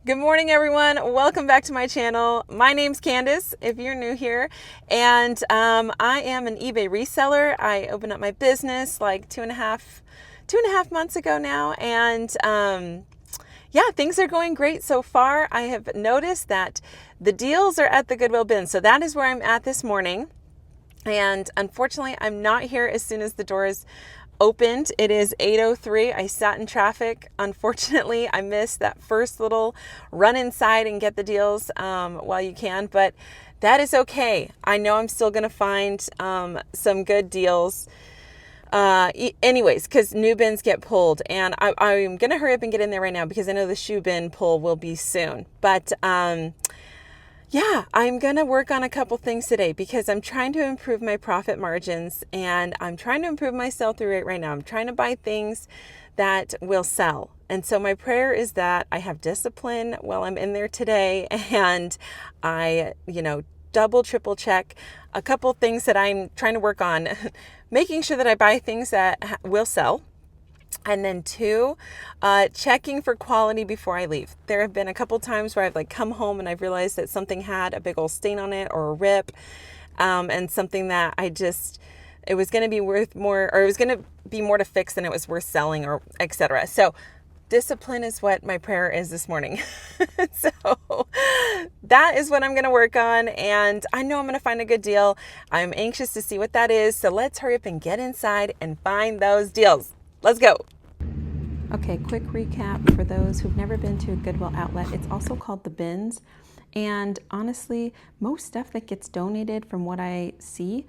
Good morning, everyone. Welcome back to my channel. My name's Candace, if you're new here, and I am an eBay reseller. I opened up my business like two and a half months ago now, and yeah, things are going great so far. I have noticed that the deals are at the Goodwill Bins, so that is where I'm at this morning. And unfortunately, I'm not here as soon as the doors opened. It is 8:03. I sat in traffic. Unfortunately, I missed that first little run inside and get the deals while you can, but that is okay. I know I'm still going to find some good deals. Anyways, because new bins get pulled, and I'm going to hurry up and get in there right now because I know the shoe bin pull will be soon. But yeah, I'm going to work on a couple things today because I'm trying to improve my profit margins and I'm trying to improve my sell-through rate right now. I'm trying to buy things that will sell. And so my prayer is that I have discipline while I'm in there today, and I, double, triple check a couple things that I'm trying to work on, making sure that I buy things that will sell. And then two, checking for quality before I leave. There have been a couple times where I've come home and I've realized that something had a big old stain on it or a rip, and something that it was going to be worth more, or it was going to be more to fix than it was worth selling, or etc. So discipline is what my prayer is this morning. So that is what I'm going to work on, and I know I'm going to find a good deal. I'm anxious to see what that is. So let's hurry up and get inside and find those deals. Let's go. Okay, quick recap for those who've never been to a Goodwill outlet. It's also called the Bins. And honestly, most stuff that gets donated, from what I see,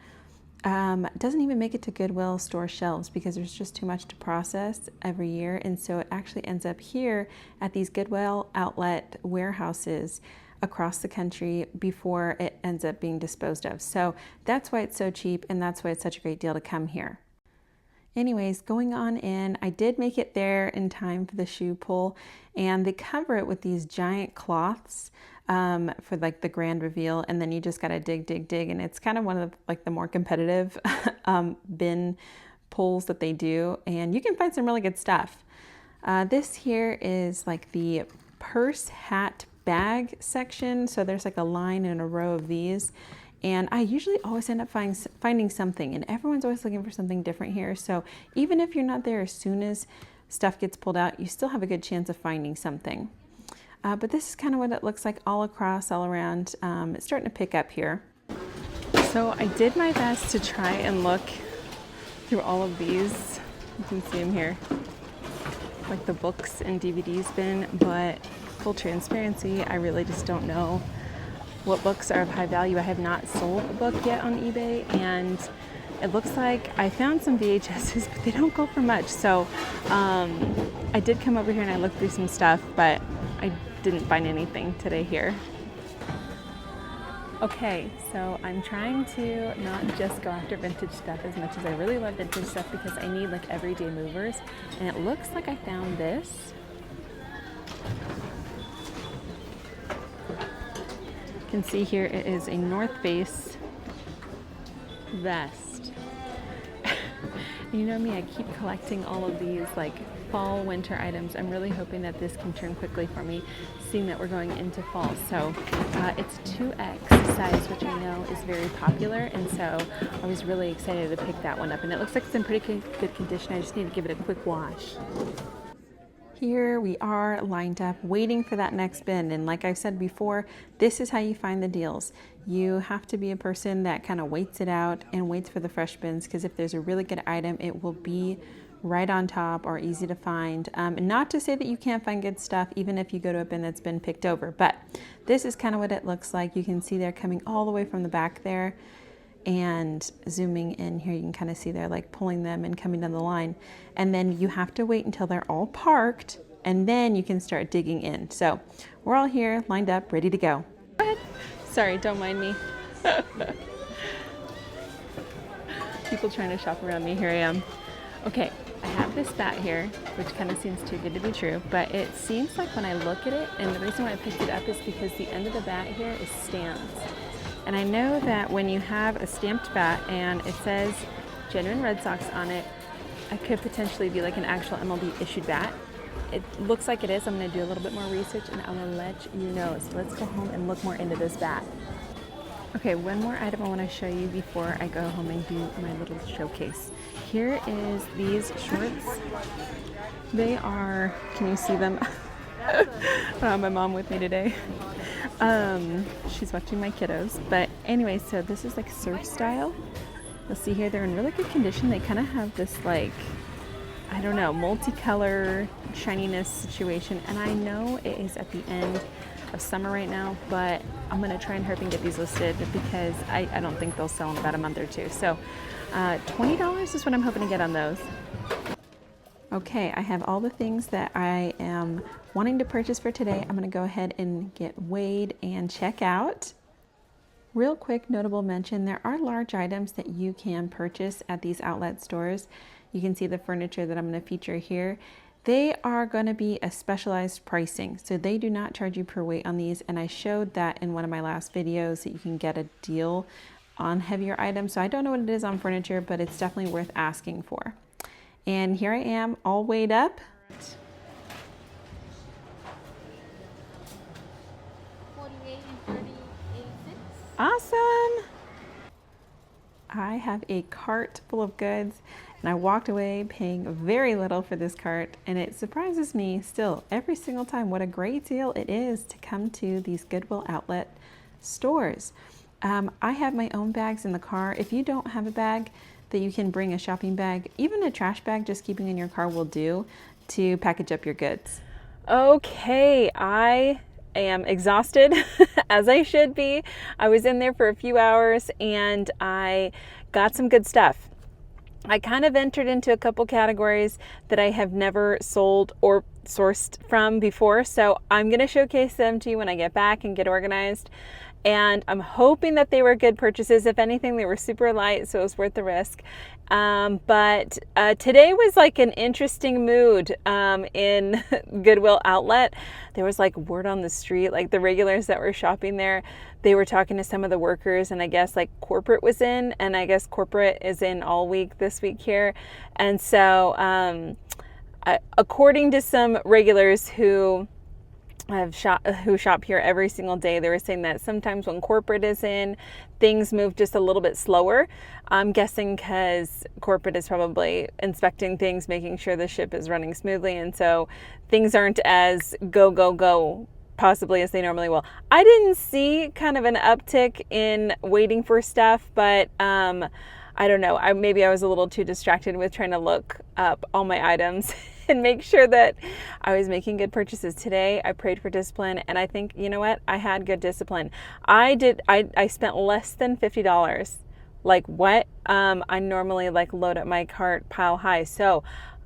doesn't even make it to Goodwill store shelves because there's just too much to process every year. And so it actually ends up here at these Goodwill outlet warehouses across the country before it ends up being disposed of. So that's why it's so cheap, and that's why it's such a great deal to come here. Anyways, going on in, I did make it there in time for the shoe pull, and they cover it with these giant cloths for the grand reveal, and then you just gotta dig, and it's kind of one of the more competitive bin pulls that they do, and you can find some really good stuff. This here is the purse, hat, bag section, so there's a line and a row of these. And I usually always end up finding something, and everyone's always looking for something different here. So even if you're not there as soon as stuff gets pulled out, you still have a good chance of finding something. But this is kind of what it looks like all around. It's starting to pick up here. So I did my best to try and look through all of these. You can see them here, like the books and DVDs bin, but full transparency, I really just don't know what books are of high value. I have not sold a book yet on eBay, and it looks like I found some VHSs, but they don't go for much. So I did come over here and I looked through some stuff, but I didn't find anything today here. Okay, so I'm trying to not just go after vintage stuff as much as I really love vintage stuff, because I need everyday movers, and it looks like I found this. You can see here it is a North Face vest. You know me, I keep collecting all of these fall, winter items. I'm really hoping that this can turn quickly for me, seeing that we're going into fall. So it's 2X size, which I know is very popular, and so I was really excited to pick that one up. And it looks like it's in pretty good condition. I just need to give it a quick wash. Here we are lined up waiting for that next bin, and like I've said before, this is how you find the deals. You have to be a person that kind of waits it out and waits for the fresh bins, because if there's a really good item, it will be right on top or easy to find. Not to say that you can't find good stuff even if you go to a bin that's been picked over, but this is kind of what it looks like. You can see they're coming all the way from the back there, and zooming in here, you can kind of see they're pulling them and coming down the line. And then you have to wait until they're all parked, and then you can start digging in. So we're all here, lined up, ready to go. Go ahead. Sorry, don't mind me. People trying to shop around me. Here I am. Okay, I have this bat here, which kind of seems too good to be true, but it seems like when I look at it, and the reason why I picked it up is because the end of the bat here is stamped. And I know that when you have a stamped bat and it says Genuine Red Sox on it, it could potentially be an actual MLB issued bat. it looks like it is. I'm going to do a little bit more research and I will let you know. So let's go home and look more into this bag. Okay, one more item I want to show you before I go home and do my little showcase. Here is these shorts. They are, can you see them? My mom with me today. She's watching my kiddos. But anyway, so this is like surf style. You'll see here they're in really good condition. They kind of have this like, I don't know, multicolor shininess situation. And I know it is at the end of summer right now, but I'm gonna try and hurry and get these listed because I don't think they'll sell in about a month or two. So $20 is what I'm hoping to get on those. Okay, I have all the things that I am wanting to purchase for today. I'm gonna go ahead and get weighed and check out. Real quick notable mention, there are large items that you can purchase at these outlet stores. You can see the furniture that I'm gonna feature here. They are gonna be a specialized pricing, so they do not charge you per weight on these, and I showed that in one of my last videos that you can get a deal on heavier items. So I don't know what it is on furniture, but it's definitely worth asking for. And here I am, all weighed up. 48 and 38. Awesome. I have a cart full of goods and I walked away paying very little for this cart, and it surprises me still every single time what a great deal it is to come to these Goodwill outlet stores. I have my own bags in the car. If you don't have a bag that you can bring, a shopping bag, even a trash bag just keeping in your car will do to package up your goods. Okay, I am exhausted as I should be. I was in there for a few hours and I got some good stuff. I kind of entered into a couple categories that I have never sold or sourced from before, so I'm going to showcase them to you when I get back and get organized. And I'm hoping that they were good purchases. If anything, they were super light, so it was worth the risk. But today was like an interesting mood in Goodwill outlet. There was like word on the street, like the regulars that were shopping there, they were talking to some of the workers, and I guess like corporate was in, and I guess corporate is in all week this week here. And so according to some regulars who shop here every single day, they were saying that sometimes when corporate is in, things move just a little bit slower. I'm guessing because corporate is probably inspecting things, making sure the ship is running smoothly, and so things aren't as go possibly as they normally will. I didn't see kind of an uptick in waiting for stuff, but I don't know. Maybe I was a little too distracted with trying to look up all my items and make sure that I was making good purchases. Today, I prayed for discipline, and I think, you know what? I had good discipline. I spent less than $50. Like what? I normally like load up my cart pile high. So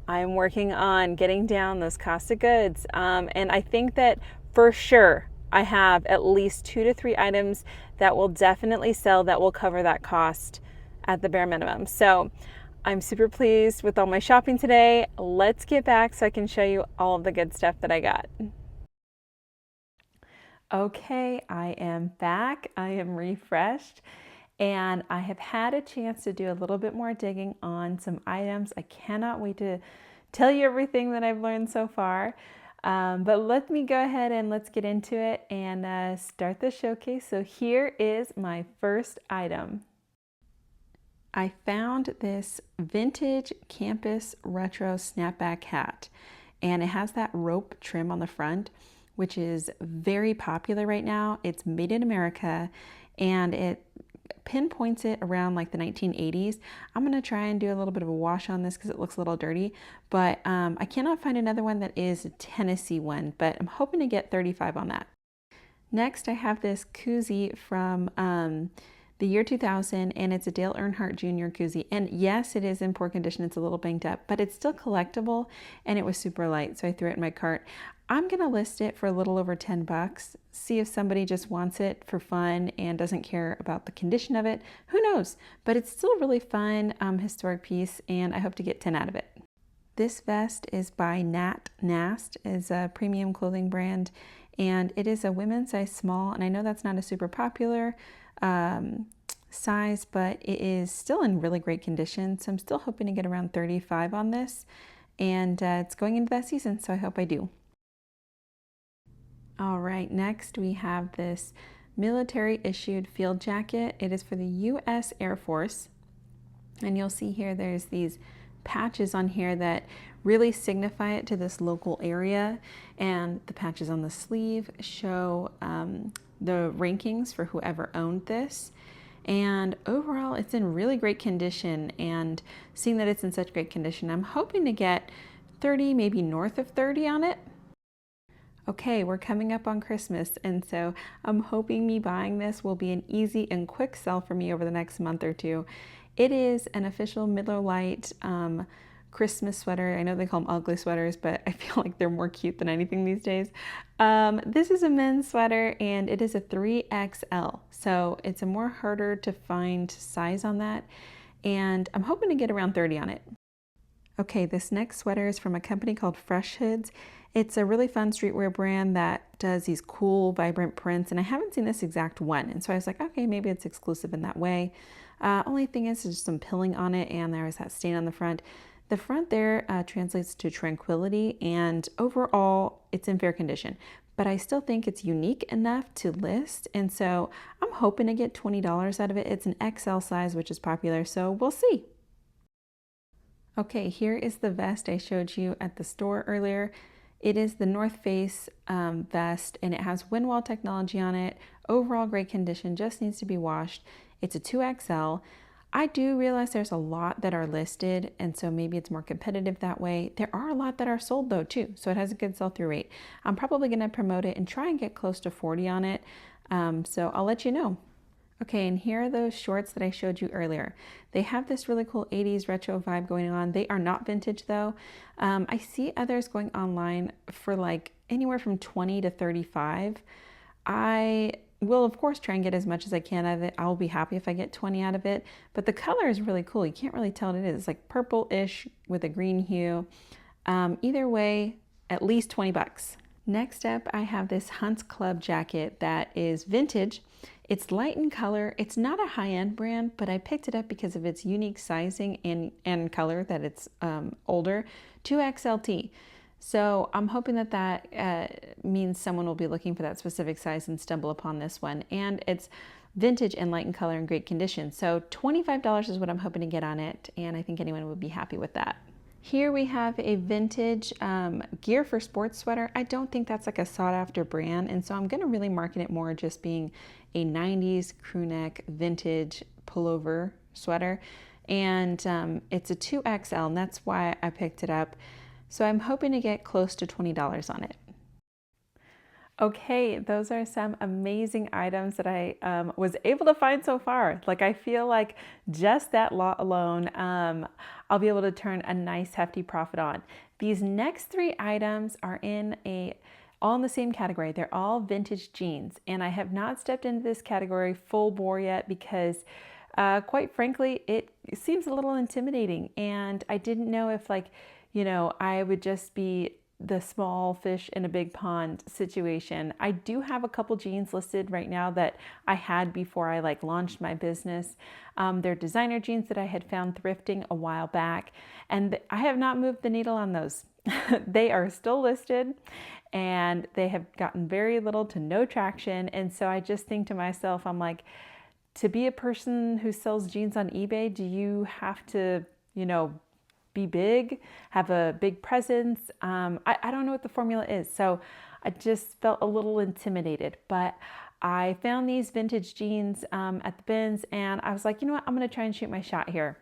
I'm working on getting down those cost of goods. And I think that for sure, I have at least 2 to 3 items that will definitely sell that will cover that cost at the bare minimum. So I'm super pleased with all my shopping today. Let's get back so I can show you all of the good stuff that I got. Okay, I am back. I am refreshed, and I have had a chance to do a little bit more digging on some items. I cannot wait to tell you everything that I've learned so far. But let me go ahead and let's get into it and start the showcase. So here is my first item. I found this vintage campus retro snapback hat, and it has that rope trim on the front, which is very popular right now. It's made in America, and it pinpoints it around like the 1980s. I'm gonna try and do a little bit of a wash on this because it looks a little dirty, but I cannot find another one that is a Tennessee one, but I'm hoping to get 35 on that. Next, I have this koozie from the year 2000, and it's a Dale Earnhardt Jr. koozie. And yes, it is in poor condition. It's a little banged up, but it's still collectible, and it was super light, so I threw it in my cart. I'm gonna list it for a little over 10 bucks. See if somebody just wants it for fun and doesn't care about the condition of it. Who knows? But it's still a really fun historic piece, and I hope to get 10 out of it. This vest is by Nat Nast, is a premium clothing brand, and it is a women's size small, and I know that's not a super popular size, but it is still in really great condition, so I'm still hoping to get around 35 on this. and it's going into that season, so I hope I do. All right, next we have this military issued field jacket. It is for the U.S. Air Force, and you'll see here there's these patches on here that really signify it to this local area, and the patches on the sleeve show the rankings for whoever owned this. And overall, it's in really great condition, and seeing that it's in such great condition, I'm hoping to get 30, maybe north of 30 on it. Okay, we're coming up on Christmas, and so I'm hoping me buying this will be an easy and quick sell for me over the next month or two. It is an official Miller Lite Christmas sweater. I know they call them ugly sweaters, but I feel like they're more cute than anything these days. This is a men's sweater, and it is a 3XL, so it's a more harder to find size on that, and I'm hoping to get around 30 on it. Okay, this next sweater is from a company called Fresh Hoods. It's a really fun streetwear brand that does these cool, vibrant prints, and I haven't seen this exact one, and so I was like, okay, maybe it's exclusive in that way. Only thing is just some pilling on it, and there is that stain on the front. The front there translates to tranquility, and overall, it's in fair condition. But I still think it's unique enough to list, and so I'm hoping to get $20 out of it. It's an XL size, which is popular, so we'll see. Okay, here is the vest I showed you at the store earlier. It is the North Face vest, and it has windwall technology on it. Overall great condition, just needs to be washed. It's a 2XL. I do realize there's a lot that are listed, and so maybe it's more competitive that way. There are a lot that are sold though too, so it has a good sell-through rate. I'm probably gonna promote it and try and get close to 40 on it, so I'll let you know. Okay, and here are those shorts that I showed you earlier. They have this really cool 80s retro vibe going on. They are not vintage though. I see others going online for like anywhere from 20 to 35. I will of course try and get as much as I can out of it. I'll be happy if I get 20 out of it, but the color is really cool. You can't really tell what it is. It's like purple-ish with a green hue. Either way, at least 20 bucks. Next up, I have this Hunt's Club jacket that is vintage. It's light in color. It's not a high-end brand, but I picked it up because of its unique sizing and color, that it's older, 2XLT. So I'm hoping that that means someone will be looking for that specific size and stumble upon this one. And it's vintage and light in color and great condition. So $25 is what I'm hoping to get on it, and I think anyone would be happy with that. Here we have a vintage gear for sports sweater. I don't think that's like a sought after brand, and so I'm gonna really market it more just being a 90s crew neck vintage pullover sweater. And it's a 2XL, and that's why I picked it up. So I'm hoping to get close to $20 on it. Okay, those are some amazing items that I was able to find so far. Like, I feel like just that lot alone, I'll be able to turn a nice hefty profit on. These next three items are all in the same category. They're all vintage jeans, and I have not stepped into this category full bore yet because quite frankly, it seems a little intimidating, and I didn't know if I would just be the small fish in a big pond situation. I do have a couple jeans listed right now that I had before I launched my business. They're designer jeans that I had found thrifting a while back, and I have not moved the needle on those. They are still listed, and they have gotten very little to no traction. And so I just think to myself, I'm like, to be a person who sells jeans on eBay, do you have to, be big, have a big presence? I don't know what the formula is. So I just felt a little intimidated, but I found these vintage jeans at the bins, and I was like, you know what, I'm gonna try and shoot my shot here.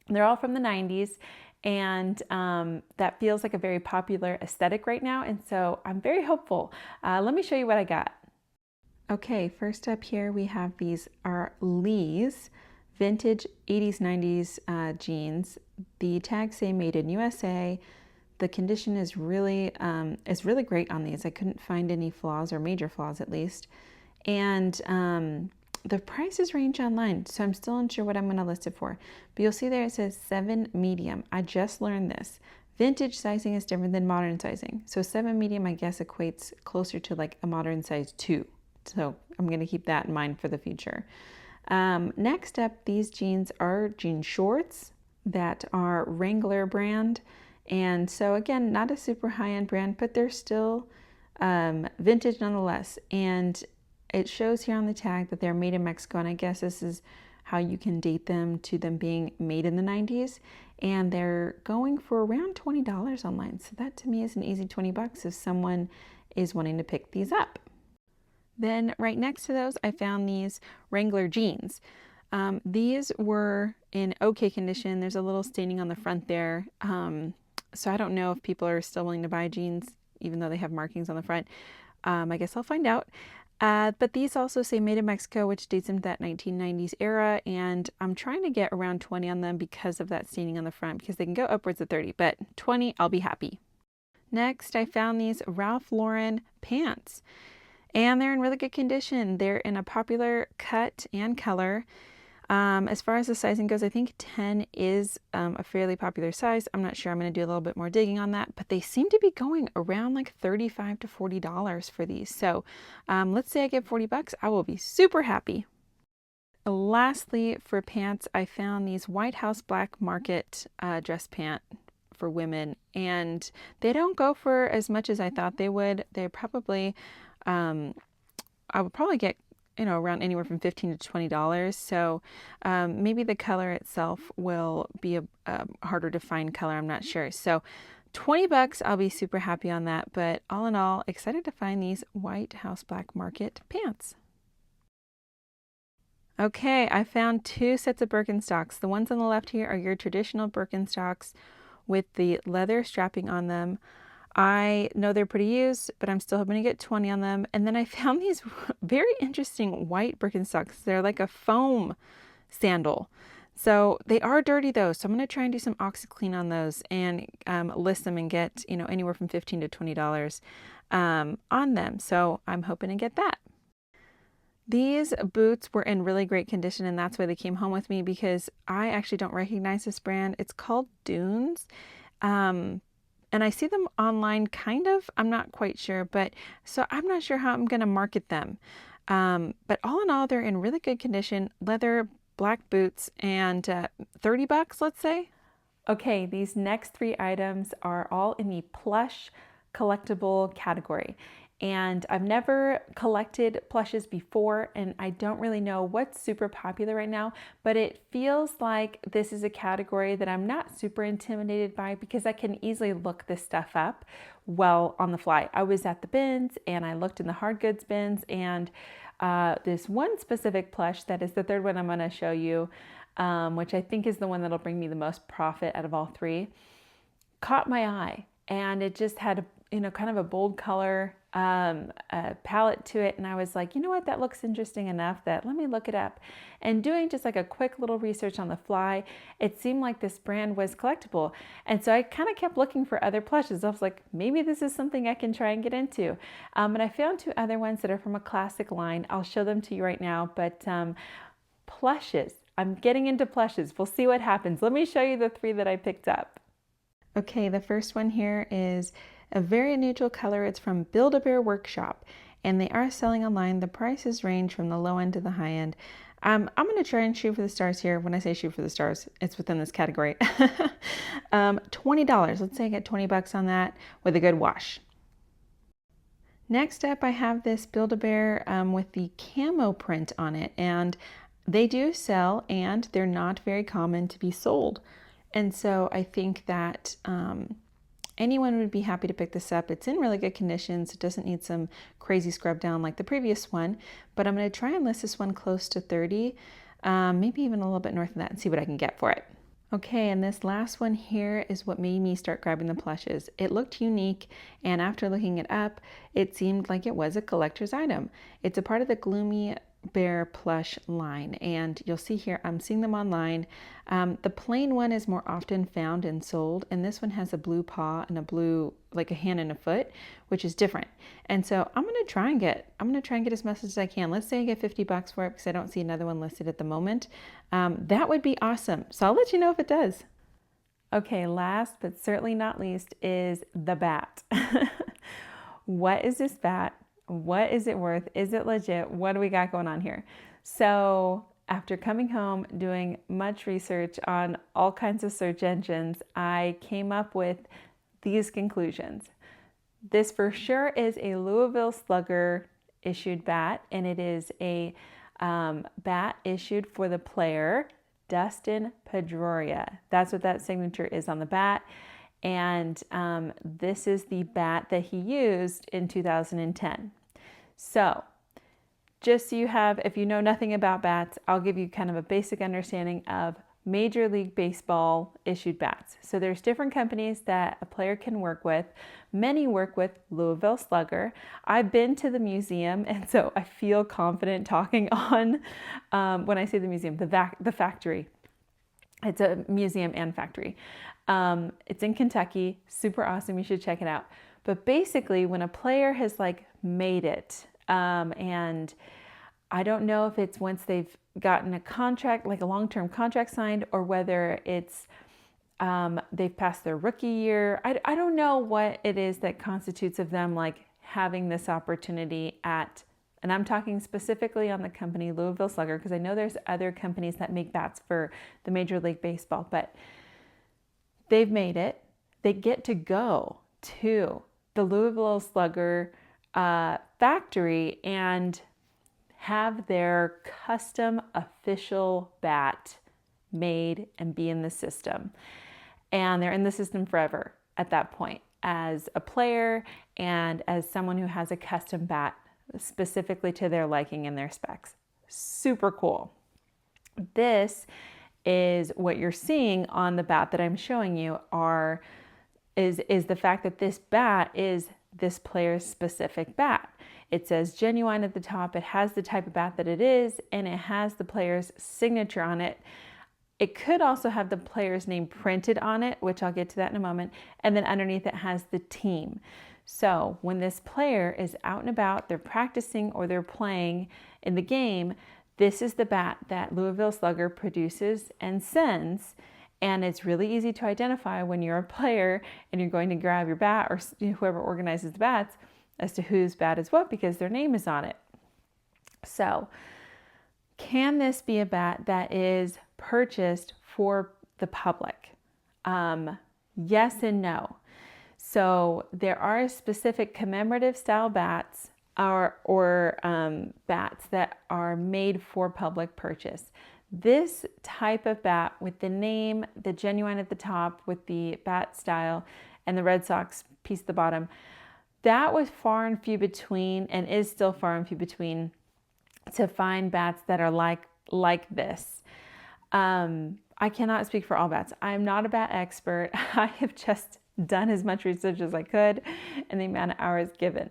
They're all from the 90s, and that feels like a very popular aesthetic right now, and so I'm very hopeful. Let me show you what I got. Okay, first up here we have these are Lee's vintage 80s, 90s jeans. The tags say made in USA. The condition is really great on these. I couldn't find any flaws, or major flaws at least. And the prices range online, so I'm still unsure what I'm gonna list it for. But you'll see there it says 7 medium. I just learned this. Vintage sizing is different than modern sizing. So 7 medium, I guess, equates closer to like a modern size 2. So I'm gonna keep that in mind for the future. Next up, these jeans are jean shorts that are Wrangler brand, And so again, not a super high-end brand, but they're still vintage nonetheless. And it shows here on the tag that they're made in Mexico, and I guess this is how you can date them to them being made in the 90s. And they're going for around $20 online. So that to me is an easy 20 bucks if someone is wanting to pick these up. Then right next to those, I found these Wrangler jeans. These were in okay condition. There's a little staining on the front there. So I don't know if people are still willing to buy jeans, even though they have markings on the front. I guess I'll find out. But these also say made in Mexico, which dates into that 1990s era. And I'm trying to get around 20 on them because of that staining on the front, because they can go upwards of 30, but 20, I'll be happy. Next, I found these Ralph Lauren pants, and they're in really good condition. They're in a popular cut and color. As far as the sizing goes, I think 10 is a fairly popular size. I'm not sure. I'm going to do a little bit more digging on that, but they seem to be going around like $35 to $40 for these. So let's say I get 40 bucks. I will be super happy. Lastly, for pants, I found these White House Black Market dress pant for women, and they don't go for as much as I thought they would. They probably, I would probably get around anywhere from $15 to $20. So maybe the color itself will be a harder to find color. I'm not sure. So 20 bucks, I'll be super happy on that. But all in all, excited to find these White House Black Market pants. Okay, I found two sets of Birkenstocks. The ones on the left here are your traditional Birkenstocks with the leather strapping on them. I know they're pretty used, but I'm still hoping to get 20 on them. And then I found these very interesting white Birkenstocks. They're like a foam sandal. So they are dirty though. So I'm going to try and do some OxyClean on those and list them and get, anywhere from $15 to $20 on them. So I'm hoping to get that. These boots were in really great condition, and that's why they came home with me, because I actually don't recognize this brand. It's called Dunes. And I see them online, kind of. I'm not quite sure, but so I'm not sure how I'm going to market them. But all in all, they're in really good condition. Leather, black boots, and 30 bucks, let's say. Okay, these next three items are all in the plush collectible category. And I've never collected plushes before, and I don't really know what's super popular right now, but it feels like this is a category that I'm not super intimidated by, because I can easily look this stuff up well on the fly. I was at the bins and I looked in the hard goods bins, and this one specific plush, that is the third one I'm going to show you, which I think is the one that'll bring me the most profit out of all three, caught my eye. And it just had kind of a bold color palette to it, and I was like, you know what, that looks interesting enough that let me look it up. And doing just like a quick little research on the fly, it seemed like this brand was collectible, and so I kind of kept looking for other plushes. I was like, maybe this is something I can try and get into. And I found two other ones that are from a classic line. I'll show them to you right now. But plushes, I'm getting into plushes. We'll see what happens. Let me show you the three that I picked up. Okay, the first one here is a very neutral color. It's from Build-A-Bear Workshop, and they are selling online. The prices range from the low end to the high end. I'm going to try and shoot for the stars here. When I say shoot for the stars, it's within this category. $20. Let's say I get 20 bucks on that with a good wash. Next up, I have this Build-A-Bear with the camo print on it, and they do sell, and they're not very common to be sold. And so I think that anyone would be happy to pick this up. It's in really good condition, so it doesn't need some crazy scrub down like the previous one. But I'm going to try and list this one close to 30, maybe even a little bit north of that, and see what I can get for it. Okay, and this last one here is what made me start grabbing the plushes. It looked unique, and after looking it up, it seemed like it was a collector's item. It's a part of the Gloomy Bear plush line, and you'll see here I'm seeing them online. The plain one is more often found and sold, and this one has a blue paw and a blue, like a hand and a foot, which is different. And so I'm gonna try and get as much as I can. Let's say I get 50 bucks for it, because I don't see another one listed at the moment. That would be awesome. So I'll let you know if it does. Okay, last but certainly not least is the bat. What is this bat? What is it worth? Is it legit? What do we got going on here? So after coming home, doing much research on all kinds of search engines, I came up with these conclusions. This for sure is a Louisville Slugger issued bat, and it is a bat issued for the player Dustin Pedroia. That's what that signature is on the bat. And this is the bat that he used in 2010. So just so you have, if you know nothing about bats, I'll give you kind of a basic understanding of Major League Baseball issued bats. So there's different companies that a player can work with. Many work with Louisville Slugger. I've been to the museum, and so I feel confident talking on, when I say the museum, the factory. It's a museum and factory. It's in Kentucky, super awesome, you should check it out. But basically, when a player has like made it, and I don't know if it's once they've gotten a contract, like a long-term contract signed, or whether it's they've passed their rookie year. I don't know what it is that constitutes of them like having this opportunity at, and I'm talking specifically on the company Louisville Slugger, because I know there's other companies that make bats for the Major League Baseball, but they've made it. They get to go to the Louisville Slugger factory and have their custom official bat made and be in the system. And they're in the system forever at that point as a player and as someone who has a custom bat specifically to their liking and their specs. Super cool. This is what you're seeing on the bat that I'm showing you is the fact that this bat is this player's specific bat. It says genuine at the top. It has the type of bat that it is, and it has the player's signature on it. It could also have the player's name printed on it, which I'll get to that in a moment. And then underneath it has the team. So when this player is out and about, they're practicing or they're playing in the game, this is the bat that Louisville Slugger produces and sends. And it's really easy to identify when you're a player and you're going to grab your bat, or whoever organizes the bats, as to whose bat is what, because their name is on it. So can this be a bat that is purchased for the public? Yes and no. So there are specific commemorative style bats or bats that are made for public purchase. This type of bat with the name, the genuine at the top with the bat style and the Red Sox piece at the bottom, that was far and few between, and is still far and few between, to find bats that are like this. I cannot speak for all bats. I am not a bat expert. I have just done as much research as I could in the amount of hours given.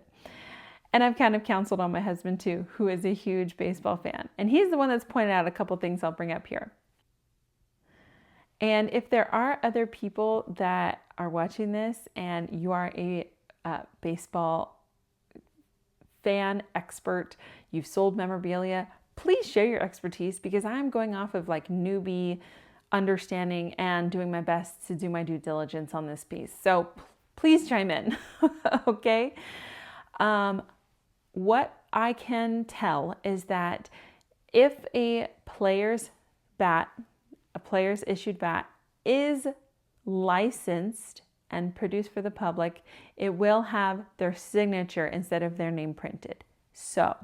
And I've kind of counseled on my husband too, who is a huge baseball fan. And he's the one that's pointed out a couple things I'll bring up here. And if there are other people that are watching this and you are a baseball fan expert, you've sold memorabilia, please share your expertise, because I'm going off of like newbie understanding and doing my best to do my due diligence on this piece. So please chime in, okay? What I can tell is that if a player's issued bat is licensed and produced for the public, it will have their signature instead of their name printed. So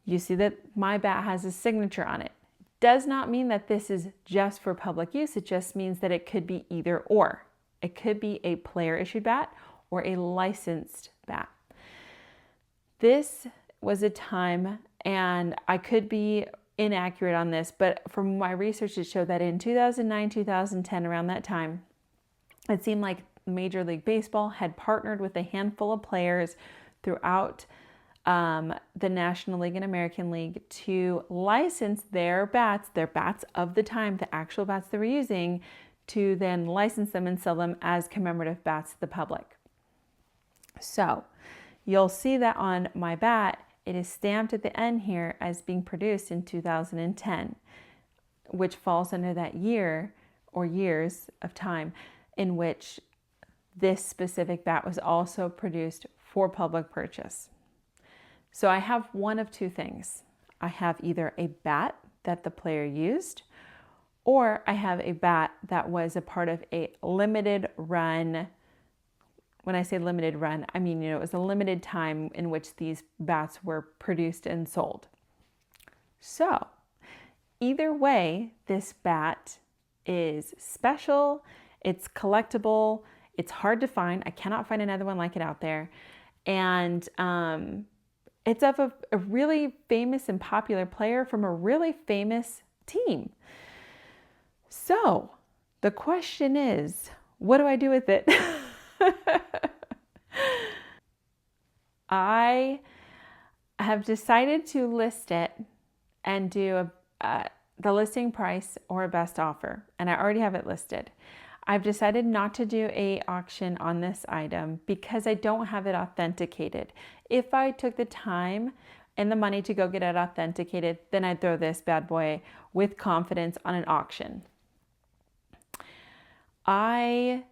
you see that my bat has a signature on it. Does not mean that this is just for public use. It just means that it could be either or. It could be a player issued bat or a licensed bat. This was a time, and I could be inaccurate on this, but from my research, it showed that in 2009, 2010, around that time, it seemed like Major League Baseball had partnered with a handful of players throughout the National League and American League to license their bats of the time, the actual bats they were using, to then license them and sell them as commemorative bats to the public. So you'll see that on my bat, it is stamped at the end here as being produced in 2010, which falls under that year or years of time in which this specific bat was also produced for public purchase. So I have one of two things. I have either a bat that the player used, or I have a bat that was a part of a limited run. When I say limited run, I mean, it was a limited time in which these bats were produced and sold. So either way, this bat is special, it's collectible, it's hard to find. I cannot find another one like it out there. And it's of a really famous and popular player from a really famous team. So the question is, what do I do with it? I have decided to list it and do the listing price or a best offer, and I already have it listed. I've decided not to do a auction on this item because I don't have it authenticated. If I took the time and the money to go get it authenticated, then I'd throw this bad boy with confidence on an auction. I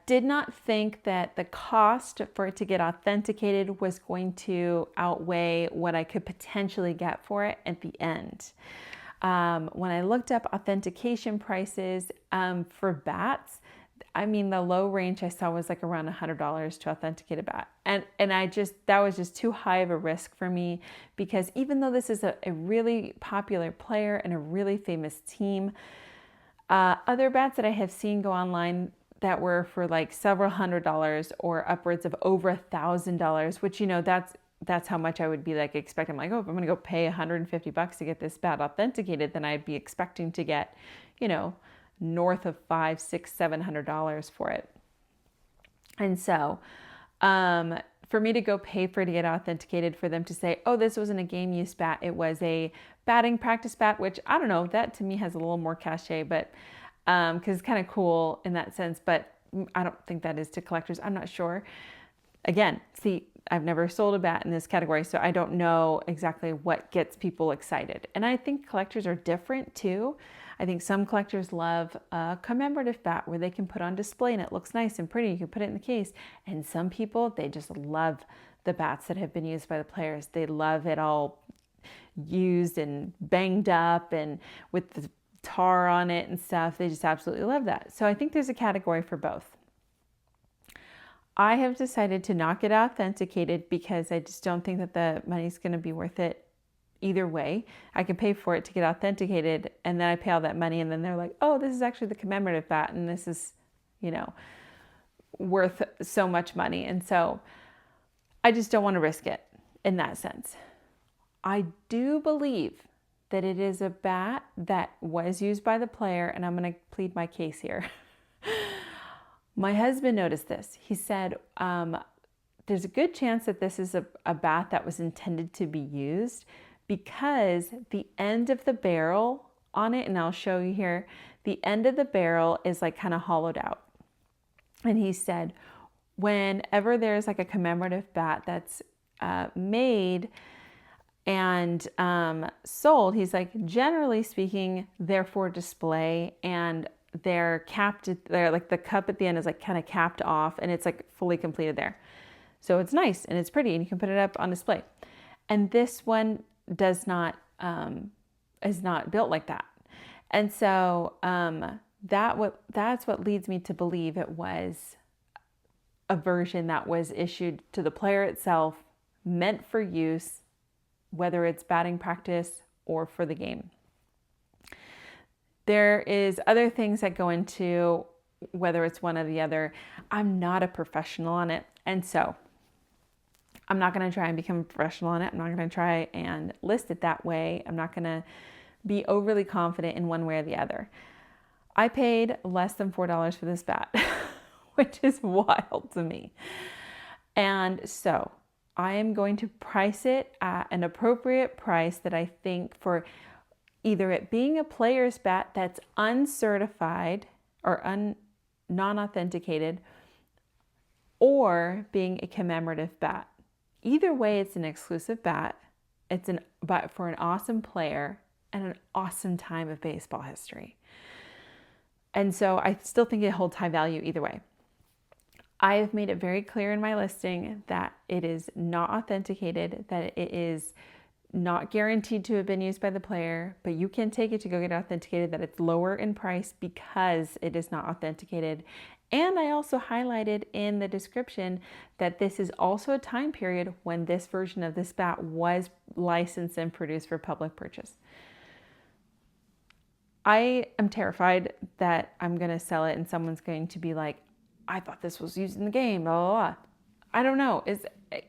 did not think that the cost for it to get authenticated was going to outweigh what I could potentially get for it at the end. When I looked up authentication prices for bats, I mean, the low range I saw was like around $100 to authenticate a bat. And that was just too high of a risk for me, because even though this is a really popular player and a really famous team, other bats that I have seen go online that were for like several $100s or upwards of over $1,000, which, that's how much I would be like expecting. I'm like, oh, if I'm going to go pay $150 to get this bat authenticated, then I'd be expecting to get, north of $500, $600, $700 for it. And so, for me to go pay for it to get authenticated, for them to say, oh, this wasn't a game use bat, it was a batting practice bat, which I don't know, that to me has a little more cachet, but because it's kind of cool in that sense, but I don't think that is to collectors. I'm not sure. Again, see, I've never sold a bat in this category, so I don't know exactly what gets people excited. And I think collectors are different too. I think some collectors love a commemorative bat where they can put on display and it looks nice and pretty. You can put it in the case. And some people, they just love the bats that have been used by the players. They love it all used and banged up and with the tar on it and stuff. They just absolutely love that. So I think there's a category for both. I have decided to not get authenticated because I just don't think that the money's going to be worth it either way. I can pay for it to get authenticated, and then I pay all that money, and then they're like, oh, this is actually the commemorative bat, and this is, worth so much money. And so I just don't want to risk it in that sense. I do believe that it is a bat that was used by the player, and I'm going to plead my case here. My husband noticed this. He said, there's a good chance that this is a bat that was intended to be used, because the end of the barrel on it, and I'll show you here, the end of the barrel is like kind of hollowed out. And he said, whenever there's like a commemorative bat that's made and sold, he's like, generally speaking, they're for display, and they're capped, they're like the cup at the end is like kind of capped off, and it's like fully completed there. So it's nice and it's pretty, and you can put it up on display. And this one is not built like that. And so that's what leads me to believe it was a version that was issued to the player itself, meant for use, whether it's batting practice or for the game. There is other things that go into whether it's one or the other. I'm not a professional on it, and so I'm not going to try and become a professional on it. I'm not going to try and list it that way. I'm not going to be overly confident in one way or the other. I paid less than $4 for this bat, which is wild to me. And so I am going to price it at an appropriate price that I think for either it being a player's bat that's uncertified or non-authenticated, or being a commemorative bat. Either way, it's an exclusive bat. It's but for an awesome player and an awesome time of baseball history. And so I still think it holds high value either way. I have made it very clear in my listing that it is not authenticated, that it is not guaranteed to have been used by the player, but you can take it to go get authenticated, that it's lower in price because it is not authenticated. And I also highlighted in the description that this is also a time period when this version of this bat was licensed and produced for public purchase. I am terrified that I'm going to sell it and someone's going to be like, I thought this was used in the game, blah, blah, blah. I don't know.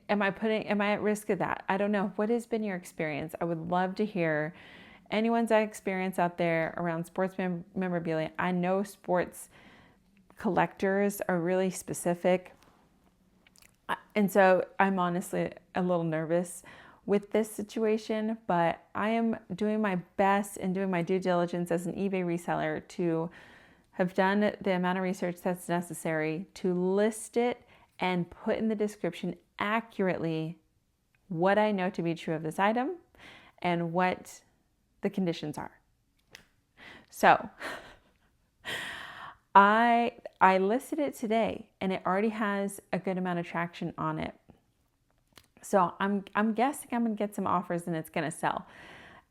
Am I at risk of that? I don't know. What has been your experience? I would love to hear anyone's experience out there around sports memorabilia. I know sports collectors are really specific. And so I'm honestly a little nervous with this situation, but I am doing my best and doing my due diligence as an eBay reseller to have done the amount of research that's necessary to list it and put in the description accurately what I know to be true of this item and what the conditions are. So I listed it today and it already has a good amount of traction on it. So I'm guessing I'm going to get some offers and it's going to sell.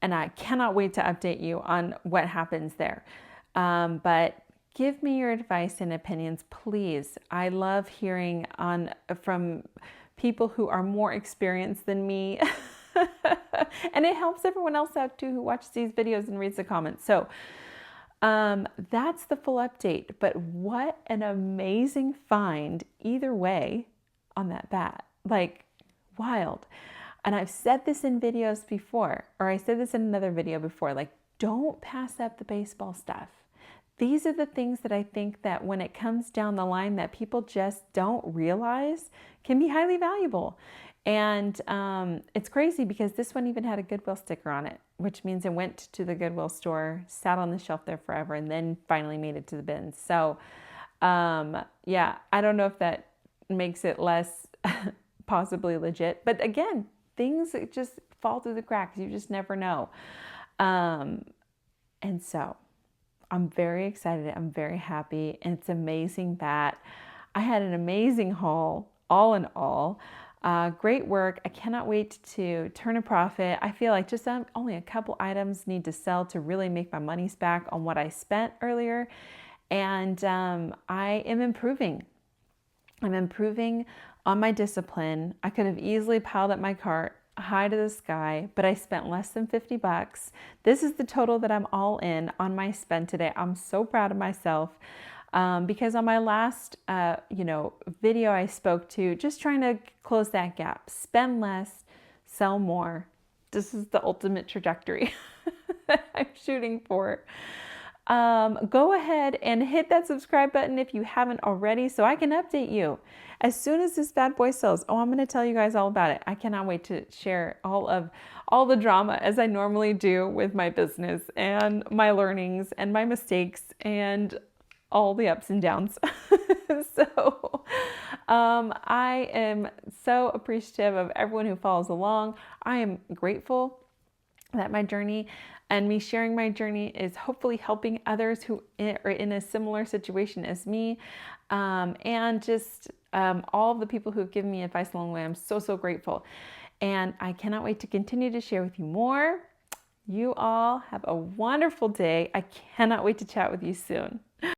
And I cannot wait to update you on what happens there. But give me your advice and opinions, please. I love hearing from people who are more experienced than me. And it helps everyone else out too who watches these videos and reads the comments. So that's the full update. But what an amazing find either way on that bat. Like, wild. And I've said this in videos before, or I said this in another video before, like, don't pass up the baseball stuff. These are the things that I think that when it comes down the line that people just don't realize can be highly valuable. And it's crazy because this one even had a Goodwill sticker on it, which means it went to the Goodwill store, sat on the shelf there forever, and then finally made it to the bins. So yeah, I don't know if that makes it less possibly legit. But again, things just fall through the cracks. You just never know. And so I'm very excited. I'm very happy. And it's amazing that I had an amazing haul, all in all. Great work. I cannot wait to turn a profit. I feel like just only a couple items need to sell to really make my monies back on what I spent earlier. And I am improving. I'm improving on my discipline. I could have easily piled up my cart high to the sky, but I spent less than $50. This is the total that I'm all in on my spend today. I'm so proud of myself because on my last video I spoke to just trying to close that gap, spend less, sell more. This is the ultimate trajectory that I'm shooting for. Go ahead and hit that subscribe button if you haven't already so I can update you. As soon as this bad boy sells, I'm going to tell you guys all about it. I cannot wait to share all the drama as I normally do with my business and my learnings and my mistakes and all the ups and downs. So I am so appreciative of everyone who follows along. I am grateful that my journey and me sharing my journey is hopefully helping others who are in a similar situation as me. And just all of the people who have given me advice along the way. I'm so, so grateful. And I cannot wait to continue to share with you more. You all have a wonderful day. I cannot wait to chat with you soon.